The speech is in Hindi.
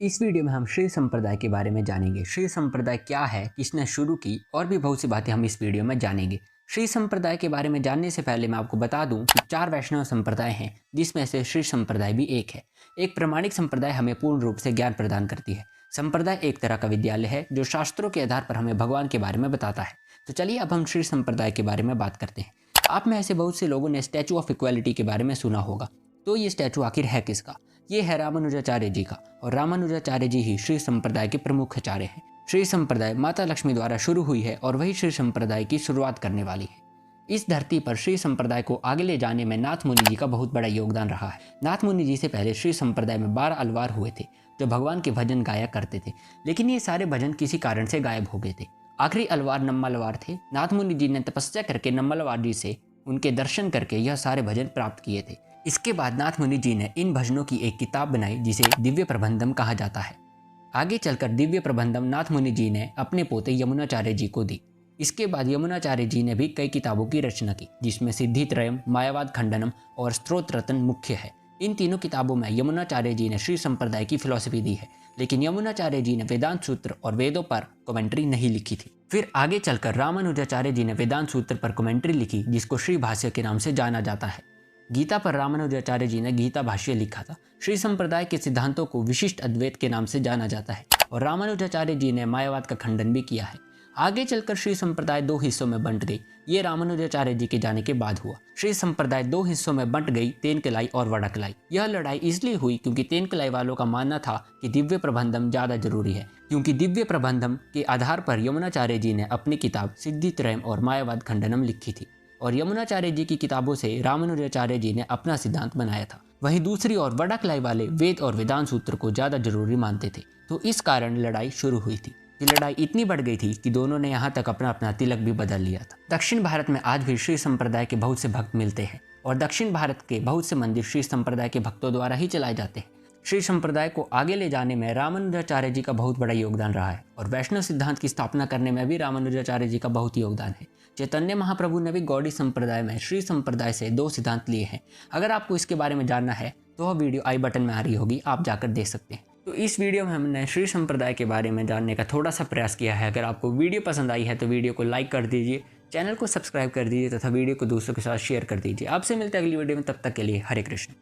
इस वीडियो में हम श्री संप्रदाय के बारे में जानेंगे। श्री संप्रदाय क्या है, किसने शुरू की और भी बहुत सी बातें हम इस वीडियो में जानेंगे। श्री संप्रदाय के बारे में जानने से पहले मैं आपको बता दूं कि 4 वैष्णव संप्रदाय हैं, जिसमें से श्री संप्रदाय भी एक है। एक प्रामाणिक संप्रदाय हमें पूर्ण रूप से ज्ञान प्रदान करती है। संप्रदाय एक तरह का विद्यालय है जो शास्त्रों के आधार पर हमें भगवान के बारे में बताता है। तो चलिए अब हम श्री संप्रदाय के बारे में बात करते हैं। आप में ऐसे बहुत से लोगों ने स्टैचू ऑफ इक्वालिटी के बारे में सुना होगा। तो ये स्टैचू आखिर है किसका? ये है रामानुजाचार्य जी का, और रामानुजाचार्य जी ही श्री संप्रदाय के प्रमुख आचार्य हैं। श्री संप्रदाय माता लक्ष्मी द्वारा शुरू हुई है और वही श्री संप्रदाय की शुरुआत करने वाली है। इस धरती पर श्री संप्रदाय को आगे ले जाने में नाथ मुनि जी का बहुत बड़ा योगदान रहा है। नाथ मुनि जी से पहले श्री संप्रदाय में 12 अलवार हुए थे जो भगवान के भजन गाया करते थे, लेकिन ये सारे भजन किसी कारण से गायब हो गए थे। आखिरी अलवार नम्मलवार थे। नाथ मुनि जी ने तपस्या करके नम्मलवार जी से उनके दर्शन करके यह सारे भजन प्राप्त किए थे। इसके बाद नाथ मुनि जी ने इन भजनों की एक किताब बनाई जिसे दिव्य प्रबंधम कहा जाता है। आगे चलकर दिव्य प्रबंधम नाथ मुनि जी ने अपने पोते यमुनाचार्य जी को दी। इसके बाद यमुनाचार्य जी ने भी कई किताबों की रचना की, जिसमें सिद्धित्रयम, मायावाद खंडनम और स्तोत्र रत्न मुख्य है। इन तीनों किताबों में यमुनाचार्य जी ने श्री संप्रदाय की फिलॉसफी दी है, लेकिन यमुनाचार्य जी ने वेदांत सूत्र और वेदों पर कमेंट्री नहीं लिखी थी। फिर आगे चलकर रामानुजाचार्य जी ने वेदांत सूत्र पर कमेंट्री लिखी, जिसको श्री भाष्य के नाम से जाना जाता है। गीता पर रामानुजाचार्य जी ने गीता भाष्य लिखा था। श्री संप्रदाय के सिद्धांतों को विशिष्ट अद्वैत के नाम से जाना जाता है, और रामानुजाचार्य जी ने मायावाद का खंडन भी किया है। आगे चलकर श्री संप्रदाय 2 हिस्सों में बंट गई। ये रामानुजाचार्य जी के जाने के बाद हुआ। श्री संप्रदाय 2 हिस्सों में बंट गई, तेनकलाई और वड़कलाई। यह लड़ाई इसलिए हुई क्योंकि तेनकलाई वालों का मानना था कि दिव्य प्रबंधम ज्यादा जरूरी है, क्योंकि दिव्य प्रबंधम के आधार पर यमुनाचार्य जी ने अपनी किताब सिद्धित्रयम और मायावाद खंडनम लिखी थी, और यमुनाचार्य जी की किताबों से रामानुजाचार्य जी ने अपना सिद्धांत बनाया था। वहीं दूसरी ओर वड़कलाई वाले वेद और वेदांत सूत्र को ज्यादा जरूरी मानते थे। तो इस कारण लड़ाई शुरू हुई थी। ये लड़ाई इतनी बढ़ गई थी कि दोनों ने यहाँ तक अपना अपना तिलक भी बदल लिया था। दक्षिण भारत में आज भी श्री संप्रदाय के बहुत से भक्त मिलते हैं, और दक्षिण भारत के बहुत से मंदिर श्री संप्रदाय के भक्तों द्वारा ही चलाए जाते हैं। श्री संप्रदाय को आगे ले जाने में रामानुजाचार्य जी का बहुत बड़ा योगदान रहा है, और वैष्णव सिद्धांत की स्थापना करने में भी रामानुजाचार्य जी का बहुत योगदान है। चैतन्य महाप्रभु ने भी गौड़ी संप्रदाय में श्री संप्रदाय से 2 सिद्धांत लिए हैं। अगर आपको इसके बारे में जानना है तो वह वीडियो आई बटन में आ रही होगी, आप जाकर देख सकते हैं। तो इस वीडियो में हमने श्री संप्रदाय के बारे में जानने का थोड़ा सा प्रयास किया है। अगर आपको वीडियो पसंद आई है तो वीडियो को लाइक कर दीजिए, चैनल को सब्सक्राइब कर दीजिए तथा वीडियो को दूसरों के साथ शेयर कर दीजिए। आपसे मिलते हैं अगली वीडियो में, तब तक के लिए हरे कृष्ण।